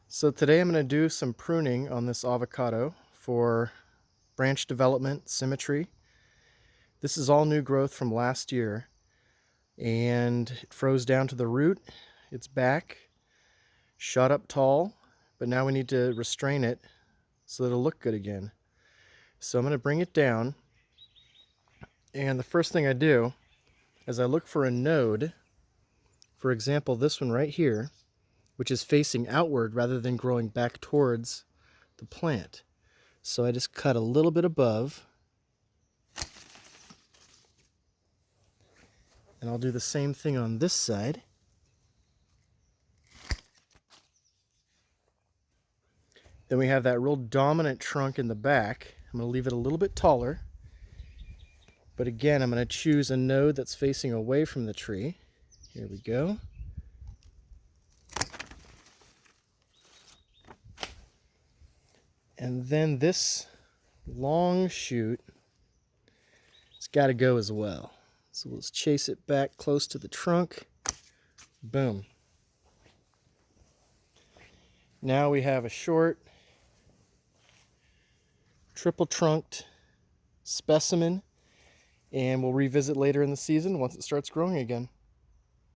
So today I'm going to do some pruning on this avocado for branch development, symmetry. This is all new growth from last year, and it froze down to the root. It's back, shot up tall, but now we need to restrain it so that it'll look good again. So I'm going to bring it down, and the first thing I do is I look for a node, for example this one right here, which is facing outward rather than growing back towards the plant. So I just cut a little bit above, and I'll do the same thing on this side. Then we have that real dominant trunk in the back. I'm going to leave it a little bit taller, but again I'm going to choose a node that's facing away from the tree. Here we go. And then this long shoot, it's got to go as well. So let's chase it back close to the trunk. Boom. Now we have a short, triple trunked specimen, and we'll revisit later in the season once it starts growing again.